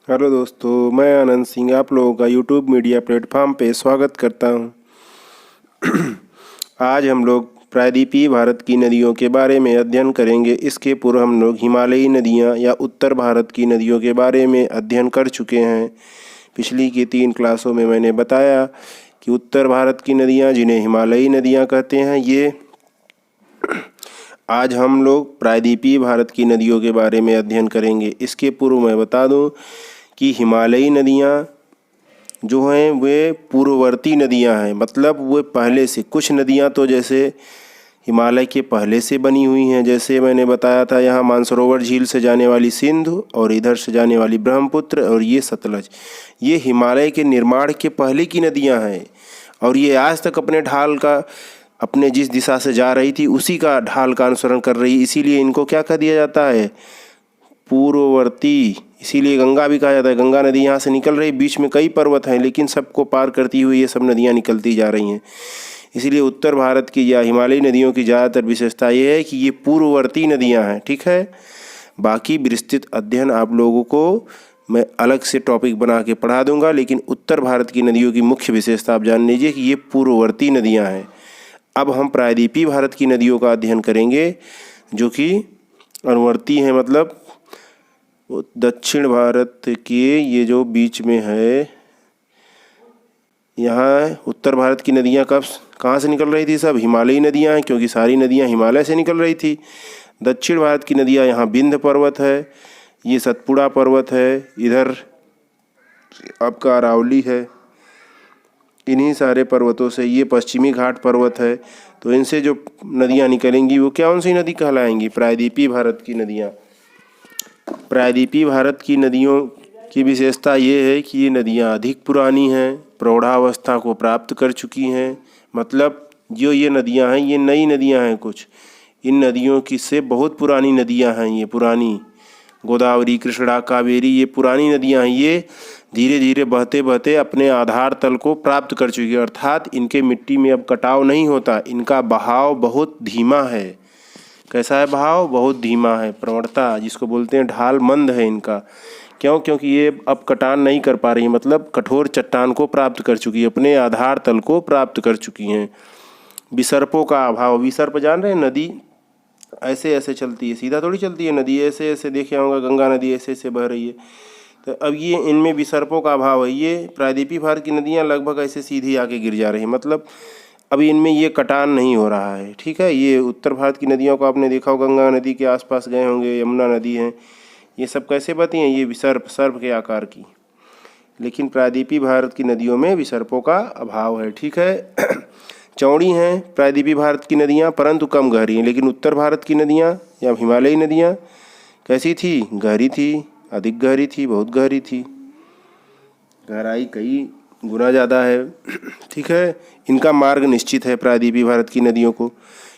Hello दोस्तों, मैं आनंद सिंह आप लोगों का यूट्यूब मीडिया प्लेटफॉर्म पे स्वागत करता हूं। आज हम लोग प्रायद्वीपीय भारत की नदियों के बारे में अध्ययन करेंगे। इसके पूर्व हम लोग हिमालयी नदियां या उत्तर भारत की नदियों के बारे में अध्ययन कर चुके हैं। पिछली की 3 क्लासों में मैंने बताया कि उत्तर भारत की नदियां, जिन्हें हिमालयी नदियां कहते हैं, ये आज हम लोग प्रायद्वीपीय भारत की नदियों के बारे में अध्ययन करेंगे। इसके पूर्व मैं बता दूं कि हिमालयी नदियाँ जो हैं वे पूर्ववर्ती नदियाँ हैं, मतलब वे पहले से, कुछ नदियाँ तो जैसे हिमालय के पहले से बनी हुई हैं। जैसे मैंने बताया था, यहाँ मानसरोवर झील से जाने वाली सिंधु और इधर से जाने वाली ब्रह्मपुत्र और ये सतलज, ये हिमालय के निर्माण के पहले की नदियाँ हैं। और ये आज तक अपने ढाल का, अपने जिस दिशा से जा रही थी उसी का ढाल का अनुसरण कर रही, इसीलिए इनको क्या कह दिया जाता है, पूर्ववर्ती। इसीलिए गंगा भी कहा जाता है। गंगा नदी यहाँ से निकल रही, बीच में कई पर्वत हैं, लेकिन सबको पार करती हुई ये सब नदियाँ निकलती जा रही हैं। इसीलिए उत्तर भारत की या हिमालयी नदियों की ज़्यादातर विशेषता ये है कि ये पूर्ववर्ती नदियाँ हैं। ठीक है, बाकी विस्तृत अध्ययन आप लोगों को मैं अलग से टॉपिक बना के पढ़ा दूंगा, लेकिन उत्तर भारत की नदियों की मुख्य विशेषता आप जान लीजिए कि ये पूर्ववर्ती नदियाँ हैं। अब हम प्रायद्वीपीय भारत की नदियों का अध्ययन करेंगे, जो कि अनुवर्ती हैं, मतलब दक्षिण भारत के ये जो बीच में है। यहाँ उत्तर भारत की नदियाँ कहाँ से निकल रही थी? सब हिमालयी नदियाँ हैं, क्योंकि सारी नदियाँ हिमालय से निकल रही थी। दक्षिण भारत की नदियाँ, यहाँ विंध्य पर्वत है, ये सतपुड़ा पर्वत है, इधर आपका अरावली है। इन्हीं सारे पर्वतों से, ये पश्चिमी घाट पर्वत है, तो इनसे जो नदियाँ निकलेंगी वो कौन सी नदी कहलाएंगी? प्रायद्वीपीय भारत की नदियाँ। प्रायद्वीपीय भारत की नदियों की विशेषता ये है कि ये नदियाँ अधिक पुरानी हैं, प्रौढ़ावस्था को प्राप्त कर चुकी हैं। मतलब जो ये नदियाँ हैं ये नई नदियाँ हैं कुछ, इन नदियों की से बहुत पुरानी नदियाँ हैं। ये पुरानी गोदावरी, कृष्णा, कावेरी, ये पुरानी नदियाँ हैं। ये धीरे धीरे बहते बहते अपने आधार तल को प्राप्त कर चुकी है, अर्थात इनके मिट्टी में अब कटाव नहीं होता। इनका बहाव बहुत धीमा है। कैसा है बहाव? बहुत धीमा है। प्रवणता जिसको बोलते हैं, ढाल मंद है इनका। क्यों? क्योंकि ये अब कटान नहीं कर पा रही है, मतलब कठोर चट्टान को प्राप्त कर चुकी है, अपने आधार तल को प्राप्त कर चुकी हैं। विसर्पों का अभाव। विसर्प जान रहे हैं? नदी ऐसे ऐसे चलती है, सीधा थोड़ी चलती है नदी, ऐसे ऐसे देखे होंगे, गंगा नदी ऐसे ऐसे बह रही है। तो अब ये इनमें विसर्पों का अभाव है। ये प्रायद्वीपीय भारत की नदियाँ लगभग ऐसे सीधी आके गिर जा रही हैं, मतलब अभी इनमें ये कटान नहीं हो रहा है। ठीक है, ये उत्तर भारत की नदियों को आपने देखा हो, गंगा नदी के आसपास गए होंगे, यमुना नदी है, ये सब कैसे बहती हैं? ये विसर्प, सर्प के आकार की। लेकिन प्रायद्वीपीय भारत की नदियों में विसर्पों का अभाव है। ठीक है। चौड़ी हैं प्रायद्वीपीय भारत की नदियाँ, परंतु कम गहरी हैं। लेकिन उत्तर भारत की नदियाँ या हिमालयी नदियाँ कैसी थी? गहरी थी, अधिक गहरी थी, बहुत गहरी थी, गहराई कई गुना ज़्यादा है। ठीक है, इनका मार्ग निश्चित है प्रायद्वीपीय भारत की नदियों को।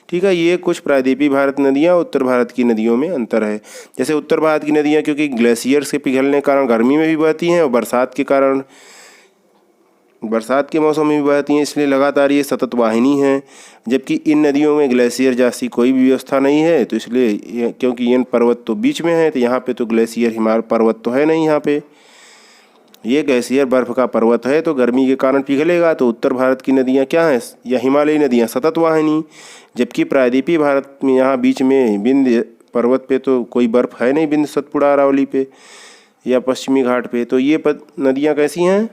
ठीक है, ये कुछ प्रायद्वीपीय भारत नदियाँ उत्तर भारत की नदियों में अंतर है। जैसे उत्तर भारत की नदियाँ क्योंकि ग्लेशियर से पिघलने के कारण गर्मी में भी बहती हैं, और बरसात के कारण, बरसात के मौसम में भी बहती हैं, इसलिए लगातार ये सतत वाहिनी है। जबकि इन नदियों में ग्लेशियर जैसी कोई भी व्यवस्था नहीं है, तो इसलिए क्योंकि ये पर्वत तो बीच में है, तो यहाँ पे तो ग्लेशियर, हिमालय पर्वत तो है नहीं यहाँ पे, ये ग्लेशियर बर्फ का पर्वत है, तो गर्मी के कारण पिघलेगा। तो उत्तर भारत की नदियाँ क्या हैं? या हिमालयी नदियाँ सतत वाहिनी। जबकि प्रायद्वीपीय भारत में यहाँ बीच में विंध्य पर्वत पे तो कोई बर्फ है नहीं, विंध्य, सतपुड़ा, अरावली पे या पश्चिमी घाट पे। तो ये नदियाँ कैसी हैं?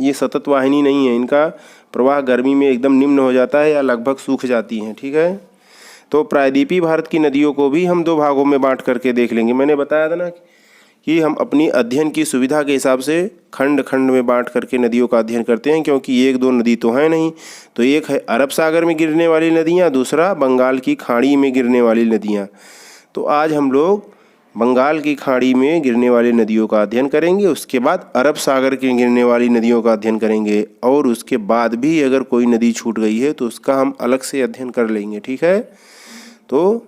ये सतत वाहिनी नहीं है, इनका प्रवाह गर्मी में एकदम निम्न हो जाता है या लगभग सूख जाती हैं। ठीक है, तो प्रायद्वीपीय भारत की नदियों को भी हम 2 भागों में बांट करके देख लेंगे। मैंने बताया था ना कि हम अपनी अध्ययन की सुविधा के हिसाब से खंड खंड में बांट करके नदियों का अध्ययन करते हैं, क्योंकि एक दो नदी तो है नहीं। तो एक है अरब सागर में गिरने वाली नदियाँ, दूसरा बंगाल की खाड़ी में गिरने वाली नदियाँ। तो आज हम लोग बंगाल की खाड़ी में गिरने वाली नदियों का अध्ययन करेंगे, उसके बाद अरब सागर के गिरने वाली नदियों का अध्ययन करेंगे, और उसके बाद भी अगर कोई नदी छूट गई है तो उसका हम अलग से अध्ययन कर लेंगे। ठीक है, तो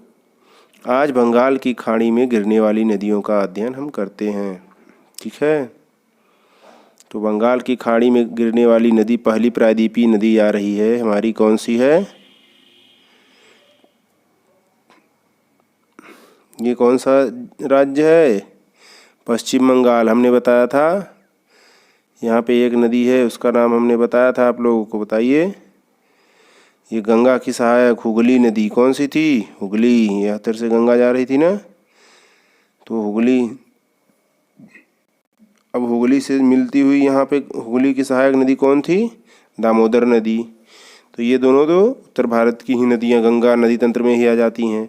आज बंगाल की खाड़ी में गिरने वाली नदियों का अध्ययन हम करते हैं। ठीक है, तो बंगाल की खाड़ी में गिरने वाली नदी, पहली प्रायद्वीपीय नदी आ रही है हमारी, कौन सी है? ये कौन सा राज्य है? पश्चिम बंगाल हमने बताया था। यहाँ पे एक नदी है, उसका नाम हमने बताया था आप लोगों को। बताइए, ये गंगा की सहायक हुगली नदी कौन सी थी? हुगली। यहाँ तरफ से गंगा जा रही थी ना, तो हुगली। अब हुगली से मिलती हुई यहाँ पे हुगली की सहायक नदी कौन थी? दामोदर नदी। तो ये दोनों तो उत्तर भारत की ही नदियाँ गंगा नदी तंत्र में ही आ जाती हैं।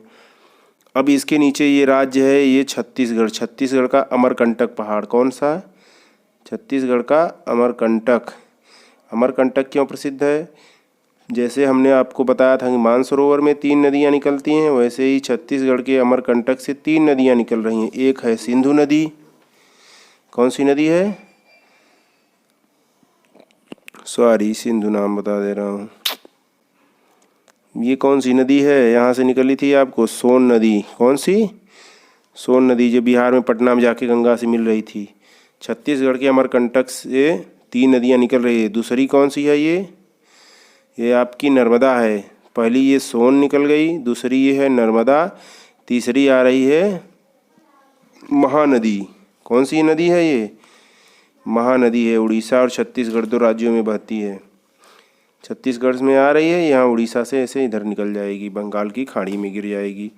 अब इसके नीचे ये राज्य है, ये छत्तीसगढ़। छत्तीसगढ़ का अमरकंटक पहाड़ कौन सा? छत्तीसगढ़ का अमरकंटक। अमरकंटक क्यों प्रसिद्ध है? जैसे हमने आपको बताया था कि मानसरोवर में 3 नदियाँ निकलती हैं, वैसे ही छत्तीसगढ़ के अमरकंटक से 3 नदियाँ निकल रही हैं। एक है सिंधु नदी। कौन सी नदी है? सॉरी, सिंधु नाम बता दे रहा हूँ। ये कौन सी नदी है? यहाँ से निकली थी आपको सोन नदी। कौन सी? सोन नदी, जो बिहार में पटना में जाके गंगा से मिल रही थी। छत्तीसगढ़ के अमरकंटक से 3 नदियाँ निकल रही है। दूसरी कौन सी है? ये आपकी नर्मदा है। पहली ये सोन निकल गई, दूसरी ये है नर्मदा, तीसरी आ रही है महानदी। कौन सी नदी है ये? महानदी है। उड़ीसा और छत्तीसगढ़ 2 राज्यों में बहती है। छत्तीसगढ़ में आ रही है, यहाँ उड़ीसा से ऐसे इधर निकल जाएगी, बंगाल की खाड़ी में गिर जाएगी।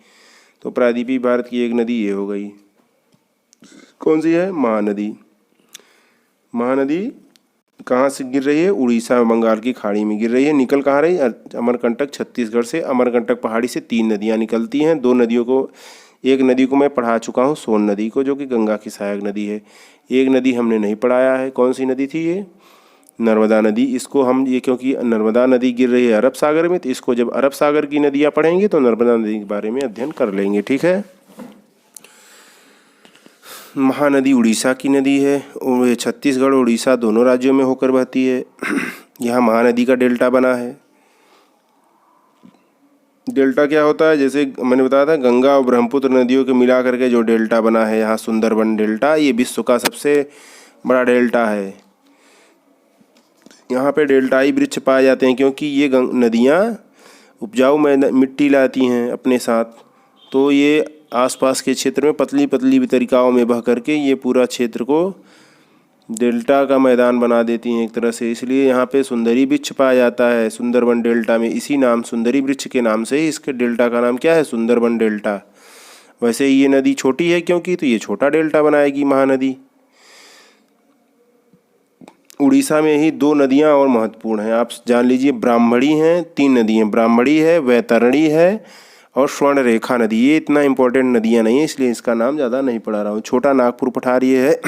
तो प्रायद्वीपीय भारत की एक नदी ये हो गई। कौन सी है? महानदी। महानदी कहाँ से गिर रही है? उड़ीसा बंगाल की खाड़ी में गिर रही है। निकल कहाँ रही? अमरकंटक छत्तीसगढ़ से। अमरकंटक पहाड़ी से 3 नदियाँ निकलती हैं। 2 नदियों को, एक नदी को मैं पढ़ा चुका हूँ, सोन नदी को, जो कि गंगा की सहायक नदी है। एक नदी हमने नहीं पढ़ाया है। कौन सी नदी थी ये? नर्मदा नदी। इसको हम ये, क्योंकि नर्मदा नदी गिर रही है अरब सागर में, तो इसको जब अरब सागर की नदियाँ पढ़ेंगे तो नर्मदा नदी के बारे में अध्ययन कर लेंगे। ठीक है। महानदी उड़ीसा की नदी है। छत्तीसगढ़ उड़ीसा दोनों राज्यों में होकर बहती है। यहाँ महानदी का डेल्टा बना है। डेल्टा क्या होता है? जैसे मैंने बताया था, गंगा और ब्रह्मपुत्र नदियों के मिला करके जो डेल्टा बना है, यहाँ सुंदरबन डेल्टा, ये विश्व का सबसे बड़ा डेल्टा है। यहाँ पे डेल्टाई वृक्ष पाए जाते हैं, क्योंकि ये नदियाँ उपजाऊ मिट्टी लाती हैं अपने साथ। तो ये आसपास के क्षेत्र में पतली पतली तरीकाओं में बह करके ये पूरा क्षेत्र को डेल्टा का मैदान बना देती हैं एक तरह से। इसलिए यहाँ पे सुंदरी वृक्ष पाया जाता है सुंदरबन डेल्टा में। इसी नाम, सुंदरी वृक्ष के नाम से ही इसके डेल्टा का नाम क्या है? सुंदरबन डेल्टा। वैसे ये नदी छोटी है क्योंकि, तो ये छोटा डेल्टा बनाएगी महानदी। उड़ीसा में ही 2 नदियाँ और महत्वपूर्ण हैं, आप जान लीजिए। ब्राह्मणी हैं, 3 नदियाँ, ब्राह्मणी है, वैतरणी है और स्वर्ण रेखा नदी। ये इतना इंपॉर्टेंट नदियाँ नहीं है, इसलिए इसका नाम ज़्यादा नहीं पढ़ा रहा हूँ। छोटा नागपुर पठार ये है।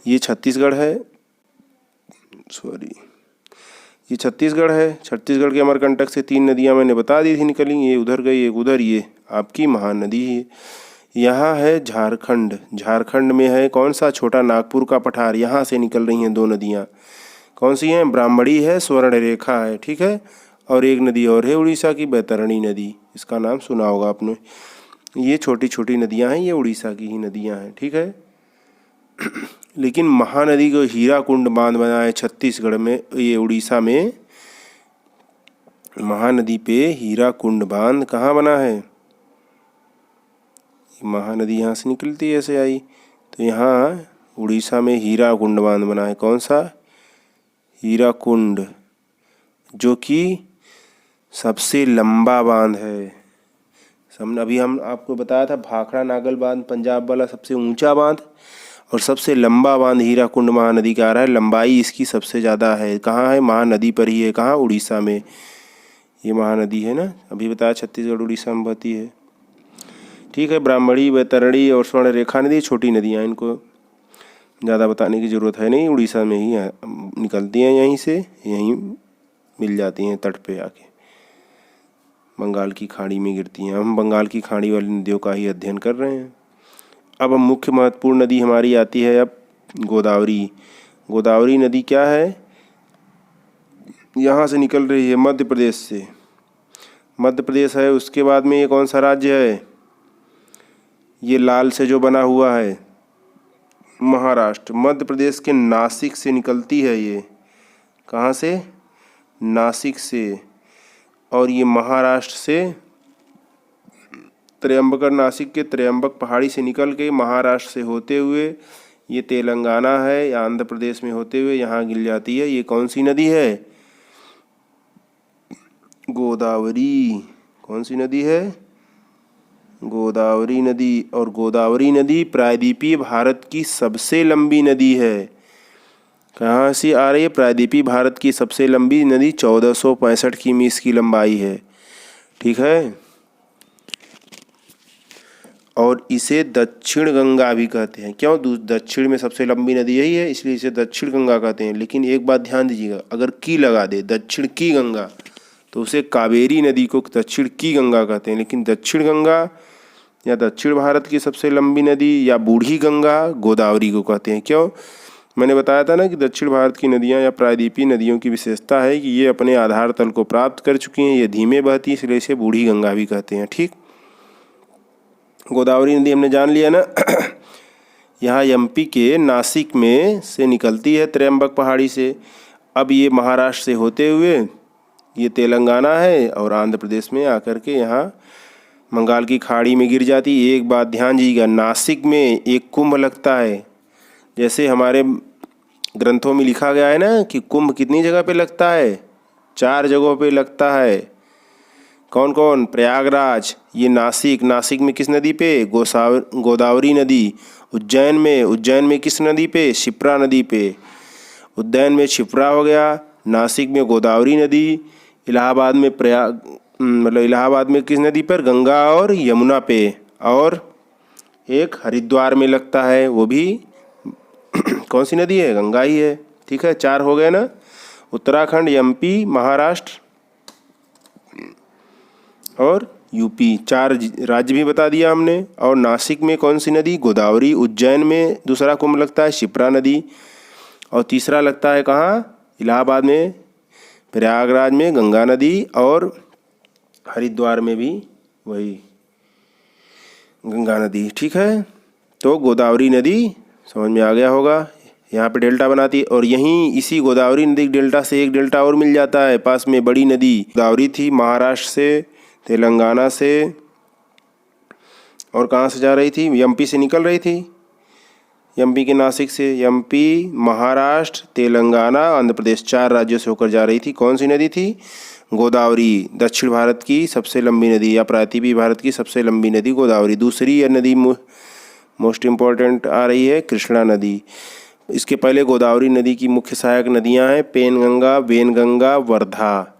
ये छत्तीसगढ़ है, सॉरी, ये छत्तीसगढ़ है। छत्तीसगढ़ के अमरकंटक से 3 नदियाँ मैंने बता दी थी निकली। ये उधर गई, एक उधर, ये आपकी महानदी है। यहाँ है झारखंड। झारखंड में है कौन सा? छोटा नागपुर का पठार। यहाँ से निकल रही हैं 2 नदियाँ। कौन सी हैं? ब्राह्मणी है, स्वर्ण रेखा है। ठीक है। और एक नदी और है उड़ीसा की, बैतरणी नदी। इसका नाम सुना होगा आपने। ये छोटी छोटी नदियाँ हैं, ये उड़ीसा की ही नदियाँ हैं। ठीक है। लेकिन महानदी को हीराकुंड बांध बना है छत्तीसगढ़ में, ये उड़ीसा में। महानदी पे हीराकुंड बांध कहाँ बना है? महानदी यहाँ से निकलती है, ऐसे आई, तो यहाँ उड़ीसा में हीराकुंड बांध बना है। कौन सा? हीराकुंड, जो कि सबसे लंबा बांध है। अभी हम आपको बताया था भाखड़ा नागल बांध पंजाब वाला सबसे ऊंचा बांध, और सबसे लंबा बांध हीराकुंड महानदी का आ रहा है। लंबाई इसकी सबसे ज़्यादा है। कहाँ है? महानदी पर ही है। कहाँ? उड़ीसा में। ये महानदी है ना, अभी बताया छत्तीसगढ़ उड़ीसा में बहती है। ठीक है। ब्राह्मणी, बैतरणी और स्वर्ण रेखा नदी छोटी नदियाँ, इनको ज़्यादा बताने की ज़रूरत है नहीं, उड़ीसा में ही निकलती हैं, यहीं से यहीं मिल जाती हैं तट पे आके, बंगाल की खाड़ी में गिरती हैं। हम बंगाल की खाड़ी वाली नदियों का ही अध्ययन कर रहे हैं। अब हम मुख्य महत्वपूर्ण नदी हमारी आती है अब गोदावरी। गोदावरी नदी क्या है? यहाँ से निकल रही है मध्य प्रदेश से। मध्य प्रदेश है, उसके बाद में ये कौन सा राज्य है? ये लाल से जो बना हुआ है, महाराष्ट्र। मध्य प्रदेश के नासिक से निकलती है ये। कहाँ से? नासिक से। और ये महाराष्ट्र से त्र्यंबकगढ़ नासिक के त्र्यंबक पहाड़ी से निकल के महाराष्ट्र से होते हुए ये तेलंगाना है या आंध्र प्रदेश में होते हुए यहाँ गिर जाती है। ये कौन सी नदी है? गोदावरी। कौन सी नदी है? गोदावरी नदी। और गोदावरी नदी प्रायद्वीपीय भारत की सबसे लंबी नदी है। कहाँ से आ रही है? प्रायद्वीपीय भारत की सबसे लंबी नदी 1465 किमी इसकी लंबाई है। ठीक है। और इसे दक्षिण गंगा भी कहते हैं। क्यों? दक्षिण में सबसे लंबी नदी यही है, इसलिए इसे दक्षिण गंगा कहते हैं। लेकिन एक बात ध्यान दीजिएगा, अगर की लगा दे दक्षिण की गंगा तो उसे कावेरी नदी को दक्षिण की गंगा कहते हैं। लेकिन दक्षिण गंगा या दक्षिण भारत की सबसे लंबी नदी या बूढ़ी गंगा गोदावरी को कहते हैं। क्यों? मैंने बताया था ना कि दक्षिण भारत की नदियां या प्रायद्वीपीय नदियों की विशेषता है कि ये अपने आधार तल को प्राप्त कर चुकी हैं, ये धीमे बहती है, इसलिए इसे बूढ़ी गंगा भी कहते हैं। ठीक, गोदावरी नदी हमने जान लिया ना। यहाँ एमपी के नासिक में से निकलती है त्र्यंबक पहाड़ी से। अब ये महाराष्ट्र से होते हुए ये तेलंगाना है और आंध्र प्रदेश में आकर के यहाँ बंगाल की खाड़ी में गिर जाती। एक बात ध्यान दीजिएगा, नासिक में एक कुंभ लगता है। जैसे हमारे ग्रंथों में लिखा गया है ना कि कुंभ कितनी जगह पे लगता है? 4 जगहों पे लगता है। कौन कौन? प्रयागराज, ये नासिक। नासिक में किस नदी पे? गोदावरी नदी। उज्जैन में किस नदी पे? क्षिप्रा नदी पे। उज्जैन में क्षिप्रा हो गया, नासिक में गोदावरी नदी, इलाहाबाद में इलाहाबाद में किस नदी पर? गंगा और यमुना पे। और एक हरिद्वार में लगता है, वो भी कौन सी नदी है? गंगा ही है। ठीक है, 4 हो गए ना। उत्तराखंड, एमपी, महाराष्ट्र और यूपी, 4 राज्य भी बता दिया हमने। और नासिक में कौन सी नदी? गोदावरी। उज्जैन में दूसरा कुंभ लगता है क्षिप्रा नदी। और तीसरा लगता है कहाँ? इलाहाबाद में, प्रयागराज में गंगा नदी, और हरिद्वार में भी वही गंगा नदी। ठीक है, तो गोदावरी नदी समझ में आ गया होगा। यहाँ पे डेल्टा बनाती है और यहीं इसी गोदावरी नदी डेल्टा से एक डेल्टा और मिल जाता है पास में, बड़ी नदी। गोदावरी थी महाराष्ट्र से, तेलंगाना से, और कहाँ से जा रही थी? एमपी से निकल रही थी, एमपी के नासिक से। एमपी, महाराष्ट्र, तेलंगाना, आंध्र प्रदेश, 4 राज्यों से होकर जा रही थी। कौन सी नदी थी? गोदावरी। दक्षिण भारत की सबसे लंबी नदी या प्रायद्वीपीय भारत की सबसे लंबी नदी गोदावरी। दूसरी नदी मोस्ट इम्पॉर्टेंट आ रही है कृष्णा नदी। इसके पहले गोदावरी नदी की मुख्य सहायक नदियां हैं पेनगंगा, वेनगंगा, वर्धा।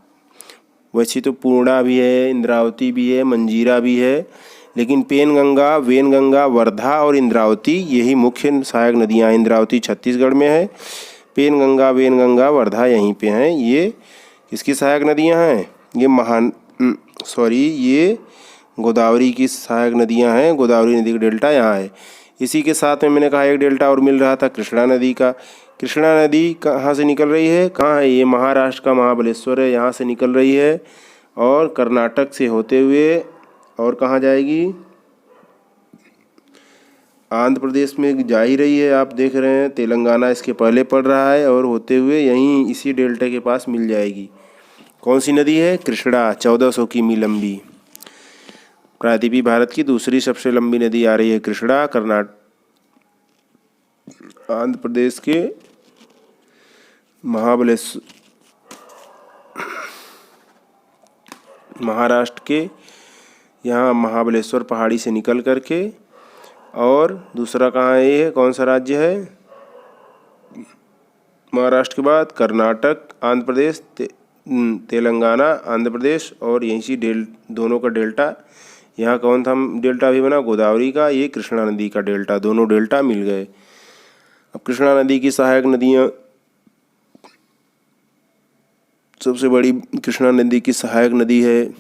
वैसे तो पूर्णा भी है, इंद्रावती भी है, मंजीरा भी है, लेकिन पेनगंगा, वेनगंगा, वर्धा और इंद्रावती यही मुख्य सहायक नदियां हैं। इंद्रावती छत्तीसगढ़ में है, पेनगंगा, वेनगंगा, वर्धा यहीं पे हैं। ये किसकी सहायक नदियां हैं? ये गोदावरी की सहायक नदियां हैं। गोदावरी नदी का डेल्टा यहाँ है। इसी के साथ में मैंने कहा एक डेल्टा और मिल रहा था कृष्णा नदी का। कृष्णा नदी कहाँ से निकल रही है? कहाँ है? ये महाराष्ट्र का महाबलेश्वर है, यहाँ से निकल रही है और कर्नाटक से होते हुए और कहाँ जाएगी? आंध्र प्रदेश में जा ही रही है, आप देख रहे हैं। तेलंगाना इसके पहले पड़ रहा है और होते हुए यहीं इसी डेल्टा के पास मिल जाएगी। कौन सी नदी है? कृष्णा, 1400 किमी लंबी। प्रायद्वीपीय भारत की दूसरी सबसे लंबी नदी आ रही है कृष्णा। आंध्र प्रदेश के महाराष्ट्र के यहाँ महाबलेश्वर पहाड़ी से निकल करके, और दूसरा कहाँ है? ये कौन सा राज्य है? महाराष्ट्र के बाद कर्नाटक, आंध्र प्रदेश, तेलंगाना, आंध्र प्रदेश, और यहीं से दोनों का डेल्टा। यहाँ कौन था डेल्टा भी बना? गोदावरी का। ये कृष्णा नदी का डेल्टा, दोनों डेल्टा मिल गए। अब कृष्णा नदी की सहायक नदियाँ, सबसे बड़ी कृष्णा नदी की सहायक नदी है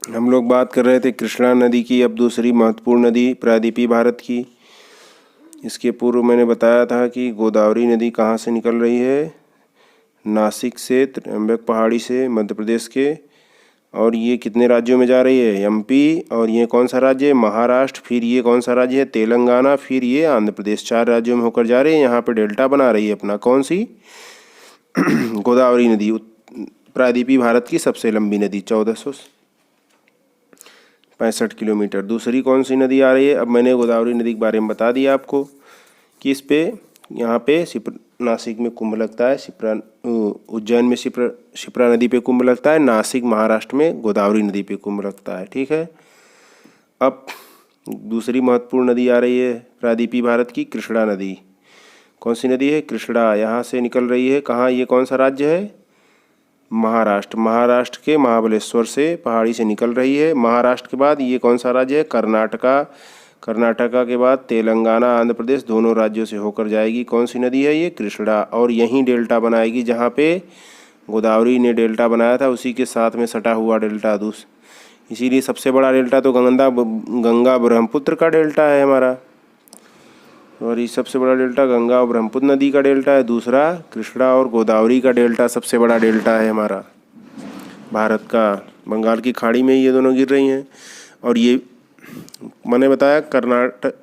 हम लोग बात कर रहे थे कृष्णा नदी की। अब दूसरी महत्वपूर्ण नदी प्रायद्वीपीय भारत की। इसके पूर्व मैंने बताया था कि गोदावरी नदी कहाँ से निकल रही है? नासिक से, त्र्यंबक पहाड़ी से, मध्य प्रदेश के। और ये कितने राज्यों में जा रही है? एमपी। और ये कौन सा राज्य है? महाराष्ट्र। फिर ये कौन सा राज्य है? तेलंगाना। फिर ये आंध्र प्रदेश। 4 राज्यों में होकर जा रही है। यहाँ पे डेल्टा बना रही है अपना। कौन सी? गोदावरी नदी प्रायद्वीपीय भारत की सबसे लंबी नदी 1465 किलोमीटर। दूसरी कौन सी नदी आ रही है? अब मैंने गोदावरी नदी के बारे में बता दिया आपको कि इस पे यहाँ पे नासिक में कुंभ लगता है, उज्जैन में शिप्रा नदी पे कुंभ लगता है, नासिक महाराष्ट्र में गोदावरी नदी पे कुंभ लगता है। ठीक है। अब दूसरी महत्वपूर्ण नदी आ रही है प्रायद्वीपीय भारत की, कृष्णा नदी। कौन सी नदी है? कृष्णा। यहाँ से निकल रही है। कहाँ? ये कौन सा राज्य है? महाराष्ट्र। महाराष्ट्र के महाबलेश्वर से पहाड़ी से निकल रही है। महाराष्ट्र के बाद ये कौन सा राज्य है? कर्नाटका। कर्नाटका के बाद तेलंगाना, आंध्र प्रदेश, दोनों राज्यों से होकर जाएगी। कौन सी नदी है ये? कृष्णा। और यहीं डेल्टा बनाएगी जहाँ पे गोदावरी ने डेल्टा बनाया था, उसी के साथ में सटा हुआ डेल्टा इसीलिए सबसे बड़ा डेल्टा तो गंगा ब्रह्मपुत्र का डेल्टा है हमारा, और ये सबसे बड़ा डेल्टा गंगा और ब्रह्मपुत्र नदी का डेल्टा है। दूसरा कृष्णा और गोदावरी का डेल्टा सबसे बड़ा डेल्टा है हमारा भारत का। बंगाल की खाड़ी में ये दोनों गिर रही हैं। और ये मैंने बताया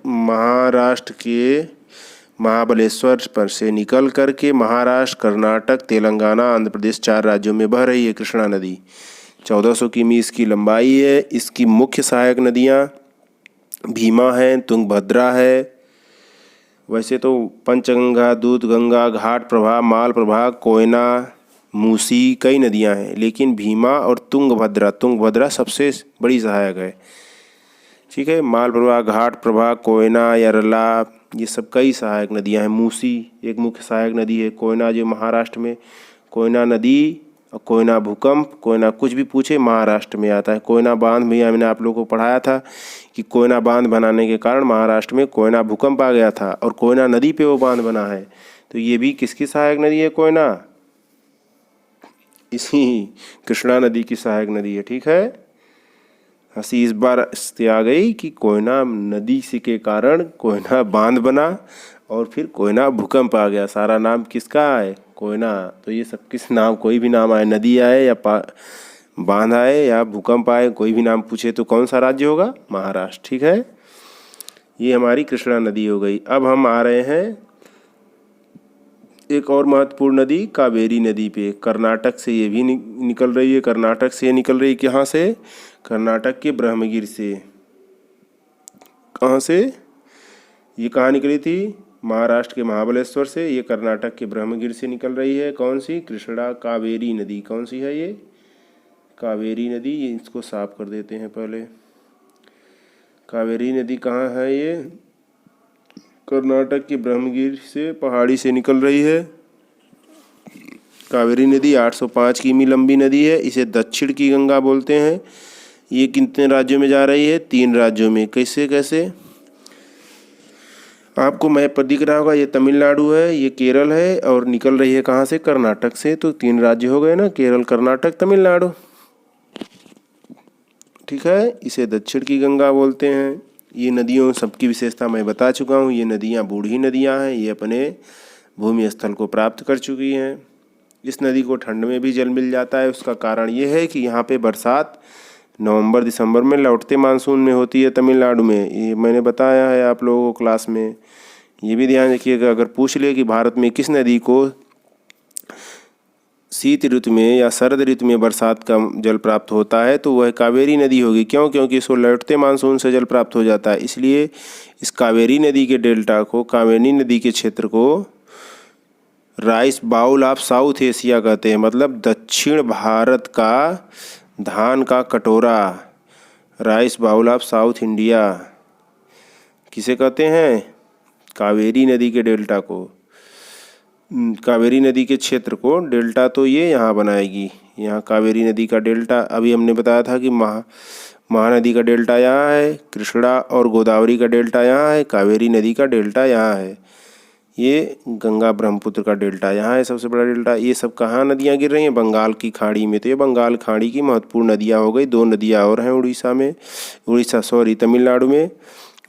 महाराष्ट्र के महाबलेश्वर पर से निकल करके महाराष्ट्र, कर्नाटक, तेलंगाना, आंध्र प्रदेश 4 राज्यों में बह रही है कृष्णा नदी। 1400 किमी इसकी लंबाई है। इसकी मुख्य सहायक नदियाँ भीमा है, तुंगभद्रा है। वैसे तो पंचगंगा, दूधगंगा, घाट प्रभा, माल प्रभा, कोयना, मूसी कई नदियाँ हैं, लेकिन भीमा और तुंगभद्रा सबसे बड़ी सहायक है। ठीक है। माल प्रभा, घाट प्रभा, कोयना, यरला, ये सब कई सहायक नदियाँ हैं। मूसी एक मुख्य सहायक नदी है। कोयना जो महाराष्ट्र में, कोयना नदी और कोयना भूकंप, कोयना कुछ भी पूछे महाराष्ट्र में आता है। कोयना बांध भी मैंने आप लोगों को पढ़ाया था कि कोयना बांध बनाने के कारण महाराष्ट्र में कोयना भूकंप आ गया था, और कोयना नदी पे वो बांध बना है। तो ये भी किसकी सहायक नदी है? कोयना इसी कृष्णा नदी की सहायक नदी है। ठीक है। हंसी इस बार इससे आ गई कि कोयना नदी से के कारण कोयना बांध बना और फिर कोयना भूकंप आ गया। सारा नाम किसका है? कोयना। तो ये सब किस नाम, कोई भी नाम आए, नदी आए या बांध आए या भूकंप आए, कोई भी नाम पूछे तो कौन सा राज्य होगा? महाराष्ट्र। ठीक है। ये हमारी कृष्णा नदी हो गई। अब हम आ रहे हैं एक और महत्वपूर्ण नदी, कावेरी नदी पे। कर्नाटक से ये भी निकल रही है। कर्नाटक से निकल रही है। कहाँ से? कर्नाटक के ब्रह्मगिर से। कहाँ से? ये कहाँ निकली थी? महाराष्ट्र के महाबलेश्वर से। ये कर्नाटक के ब्रह्मगिर से निकल रही है। कौन सी? कृष्णा कावेरी नदी। कौन सी है ये? कावेरी नदी। ये इसको साफ कर देते हैं पहले। कावेरी नदी कहाँ है? ये कर्नाटक के ब्रह्मगिर से पहाड़ी से निकल रही है। कावेरी नदी 805 किमी लंबी नदी है। इसे दक्षिण की गंगा बोलते हैं। ये कितने राज्यों में जा रही है? 3 राज्यों में। कैसे कैसे? आपको मैप पर दिख रहा होगा, ये तमिलनाडु है, ये केरल है, और निकल रही है कहाँ से? कर्नाटक से। तो 3 राज्य हो गए ना, केरल, कर्नाटक, तमिलनाडु। ठीक है। इसे दक्षिण की गंगा बोलते हैं। ये नदियों सबकी विशेषता मैं बता चुका हूँ। ये नदियाँ बूढ़ी नदियाँ हैं। ये अपने भूमि स्थल को प्राप्त कर चुकी हैं। इस नदी को ठंड में भी जल मिल जाता है। उसका कारण ये है कि यहाँ पे बरसात नवंबर दिसंबर में लौटते मानसून में होती है तमिलनाडु में। ये मैंने बताया है आप लोगों को क्लास में। ये भी ध्यान रखिएगा, अगर पूछ ले कि भारत में किस नदी को शीत ऋतु में या शरद ऋतु में बरसात का जल प्राप्त होता है, तो वह कावेरी नदी होगी। क्यों? क्योंकि इसको लौटते मानसून से जल प्राप्त हो जाता है। इसलिए इस कावेरी नदी के डेल्टा को, कावेरी नदी के क्षेत्र को rice bowl of South Asia कहते हैं। मतलब दक्षिण भारत का धान का कटोरा, rice bowl of South India किसे कहते हैं? कावेरी नदी के डेल्टा को, कावेरी नदी के क्षेत्र को। डेल्टा तो ये यहाँ बनाएगी। यहाँ कावेरी नदी का डेल्टा, अभी हमने बताया था कि महानदी का डेल्टा यहाँ है, कृष्णा और गोदावरी का डेल्टा यहाँ है, कावेरी नदी का डेल्टा यहाँ है, ये गंगा ब्रह्मपुत्र का डेल्टा यहाँ है सबसे बड़ा डेल्टा। ये सब कहाँ नदियाँ गिर रही हैं? बंगाल की खाड़ी में। तो ये बंगाल खाड़ी की महत्वपूर्ण नदियाँ हो गई। 2 नदियाँ और हैं तमिलनाडु में,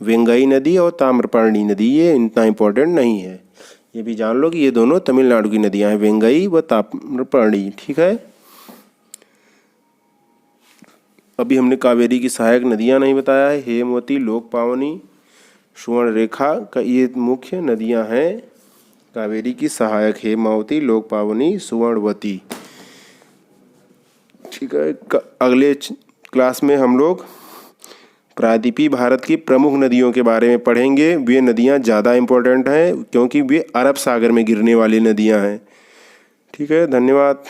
वेंगई नदी और ताम्रपर्णी नदी। ये इतना इम्पोर्टेंट नहीं है, ये भी जान लो कि ये दोनों तमिलनाडु की नदियाँ हैं, वेंगई व ताम्रपर्णी। ठीक है। अभी हमने कावेरी की सहायक नदियाँ नहीं बताया है। हेमवती, लोकपावनी, सुवर्णरेखा का ये मुख्य नदियां हैं कावेरी की सहायक। हेमावती, लोकपावनी, सुवर्णवती। ठीक है। अगले क्लास में हम लोग प्रायद्वीपीय भारत की प्रमुख नदियों के बारे में पढ़ेंगे। वे नदियाँ ज़्यादा इम्पोर्टेंट हैं क्योंकि वे अरब सागर में गिरने वाली नदियाँ हैं। ठीक है, धन्यवाद।